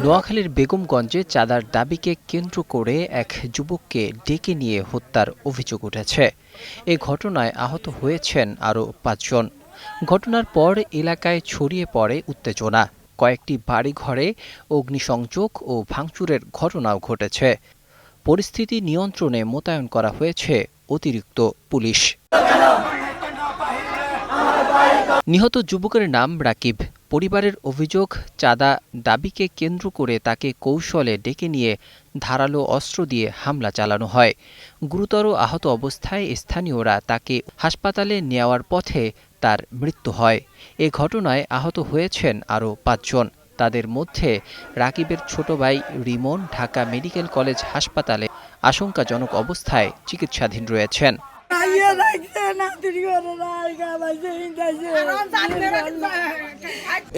নোয়াখালীর বেগমগঞ্জে চাঁদার দাবিকে কেন্দ্র করে এক যুবককে ডেকে নিয়ে হত্যার অভিযোগ উঠেছে। এ ঘটনায় আহত হয়েছেন আরও ৫ জন। ঘটনার পর এলাকায় ছড়িয়ে পড়ে উত্তেজনা। কয়েকটি বাড়িঘরে অগ্নিসংযোগ ও ভাঙচুরের ঘটনাও ঘটেছে। পরিস্থিতি নিয়ন্ত্রণে মোতায়েন করা হয়েছে অতিরিক্ত পুলিশ। নিহত যুবকের নাম রাকিব। পরিবারের অভিযোগ, চাঁদা দাবিকে কেন্দ্র করে তাকে কৌশলে ডেকে নিয়ে ধারালো অস্ত্র দিয়ে হামলা চালানো হয়। গুরুতর আহত অবস্থায় স্থানীয়রা তাকে হাসপাতালে নেওয়ার পথে তার মৃত্যু হয়। এ ঘটনায় আহত হয়েছেন আরও ৫ জন। তাদের মধ্যে রাকিবের ছোট ভাই রিমন ঢাকা মেডিকেল কলেজ হাসপাতালে আশঙ্কাজনক অবস্থায় চিকিৎসাধীন রয়েছেন।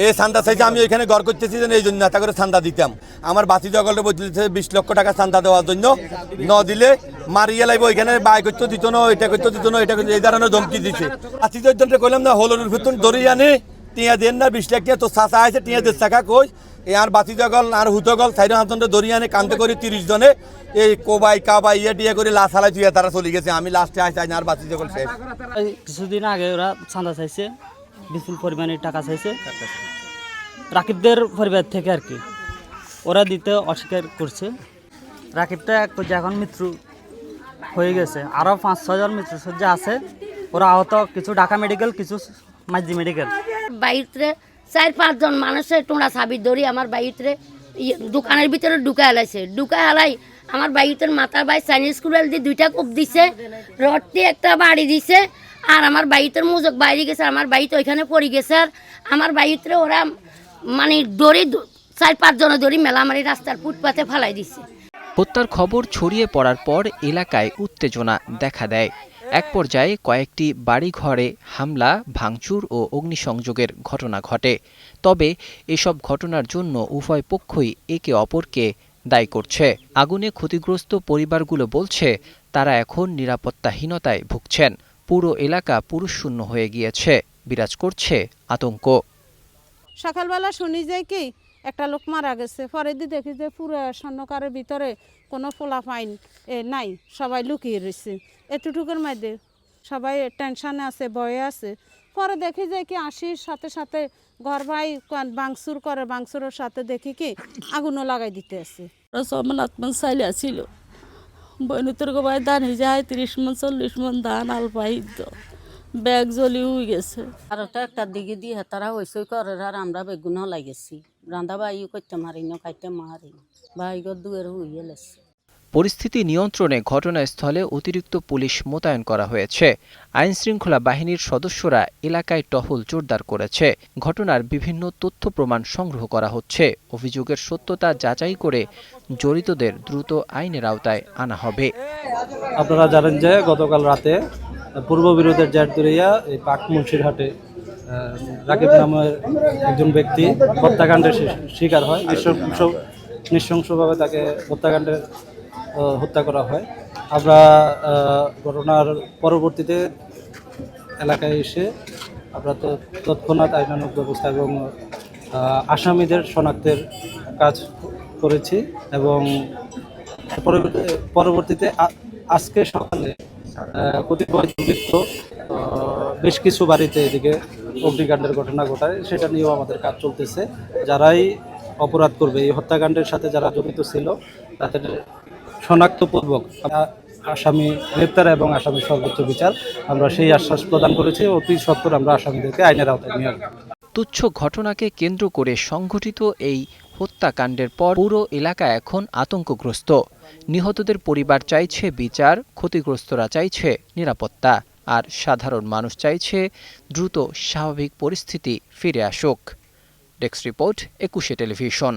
এই চান্দা চাইছে, আমি এখানে ঘর করতেছি এই জন্য এত করে চান্দা দিতাম। আমার বাতি জগলে বলতেছে ২০ লক্ষ টাকা চান্দা দেওয়ার জন্য, ন দিলে মারিয়ে লাগবো। এখানে বাই করতে দিত না, এটা করতে দিত না, এটা করতে, এই ধরনের ধমকি দিচ্ছে। বাতি জন্য কইলাম না, হলুর ভিতর ধরে আনে টিয়া দেন না, ২০ লাখ তো চাষা আছে, টিয়া ১.৫ টাকা কই। এই আর বাতি জগল আর হুতগল সাইড হাতনে দরিয়ে আনে কান্দে করে ৩০ জনে এই কোবাই কাবাই ইয়ে টিয়া করে লাশ হালাই তুই তারা চলে গেছে। আমি লাস্টে আসি আর বাতি জগল শেষ। কিছুদিন আগে ওরা চাঁদা চাইছে, বিপুল পরিমাণে টাকা চাইছে রাকিবদের পরিবার থেকে আর কি। ওরা দিতে অস্বীকার করছে। রাকিবটা এক পর্যায়ে এখন মৃত্যু হয়ে গেছে, আরও ৫-৬ জন মৃত্যুসজ্জা আছে। ওরা আহত, কিছু ঢাকা মেডিকেল, কিছু মাঝি মেডিকেল। বাইরে ৪-৫ জন মানুষের টোনা চাবি ধরি আমার বাইরে দোকানের ভিতরে ঢুকা হেলাইছে। ঢুকা হেলাই আমার বাইরে মাথার বাই চাইনিজ স্কুল দিয়ে 2টা কোপ দিছে, রড দিয়ে একটা বাড়ি দিছে। আর আমার বাইরের মুজক বাইরে গেছে, আমার বাড়িতে ওইখানে পড়ে গেছে। আর আমার বাইরে ওরা মানে দড়ি ৪-৫ জন দড়ি মেলামারি রাস্তার ফুটপাতে ফালাই দিছে। হত্যার খবর ছড়িয়ে পড়ার পর এলাকায় উত্তেজনা দেখা দেয়। এক পর্যায়ে কয়েকটি বাড়িঘরে হামলা, ভাঙচুর ও অগ্নিসংযোগের ঘটনা ঘটে। তবে এসব ঘটনার জন্য উভয় পক্ষই একে অপরকে দায়ী করছে। আগুনে ক্ষতিগ্রস্ত পরিবারগুলো বলছে তারা এখন নিরাপত্তাহীনতায় ভুগছেন। পুরো এলাকা পুরুষশূন্য হয়ে গিয়েছে, বিরাজ করছে আতঙ্ক। সকালবেলা শুনি যে কি একটা লোক মারা গেছে, পরে দিয়ে দেখি যে পুরো স্বর্ণকারের ভিতরে কোনো ফোলাফাইন নাই, সবাই লুকিয়ে রয়েছে। এতটুকুর মধ্যে সবাই টেনশনে আছে, ভয়ে আছে। পরে দেখি যে কি আসির সাথে সাথে ঘর ভাই বাংসুর করে, বাংসুরের সাথে দেখি কি আগুনও লাগাই দিতে আছে। আত্মান চাইলে ছিল বইনুতর গোবাই ধান হয়ে যায় ৩০ মন ৪০ মন ধান আলপাইত ব্যাগ জ্বলি হয়ে গেছে। আর একটা দিকে দিয়ে তারা হইসই করে আর আমরা বেগুন লাগেছি। রান্ধা বাইও করতে মারি না, খাইতে মারি বাইগর দুয়ের হইয়ে লেছে। পরিস্থিতি নিয়ন্ত্রণে ঘটনাস্থলে অতিরিক্ত পুলিশ মোতায়েন করা হয়েছে। আইনশৃঙ্খলা বাহিনীর সদস্যরা এলাকায় টহল জোরদার করেছে। ঘটনার বিভিন্ন তথ্য প্রমাণ সংগ্রহ করা হচ্ছে। অভিযোগের সত্যতা যাচাই করে জড়িতদের দ্রুত আইনের আওতায় আনা হবে। আপনারা জানেন যে গতকাল রাতে পূর্ববিরোধের জের ধরিয়া এই পাক মুন্সিরহাটে রাকিব নামের একজন ব্যক্তি হত্যাকাণ্ডের শিকার হয়। নৃশংসভাবে তাকে হত্যা করা হয়। আমরা ঘটনার পরবর্তীতে এলাকায় এসে আমরা তো তৎক্ষণাৎ আইনানুগ ব্যবস্থা এবং আসামিদের শনাক্তের কাজ করেছি এবং পরবর্তীতে আজকে সকালে কতিপয় দুর্বৃত্ত বেশ কিছু বাড়িতে এদিকে অগ্নিকাণ্ডের ঘটনা ঘটায়, সেটা নিয়েও আমাদের কাজ চলতেছে। যারাই অপরাধ করবে, এই হত্যাকাণ্ডের সাথে যারা জড়িত ছিল তাদের শনাক্তপূর্বক আসামি গ্রেপ্তার এবং আসামির সর্বোচ্চ বিচার আমরা সেই আশ্বাস প্রদান করেছি। অতি সত্বর আমরা আসামিদেরকে আইনের আওতায় নিয়ে আসব। তুচ্ছ ঘটনাকে কেন্দ্র করে সংঘটিত এই হত্যাকাণ্ডের পর পুরো এলাকা এখন আতঙ্কগ্রস্ত। নিহতদের পরিবার চাইছে বিচার, ক্ষতিগ্রস্তরা চাইছে নিরাপত্তা, আর সাধারণ মানুষ চাইছে দ্রুত স্বাভাবিক পরিস্থিতি ফিরে আসুক। Desk report, ২১ television.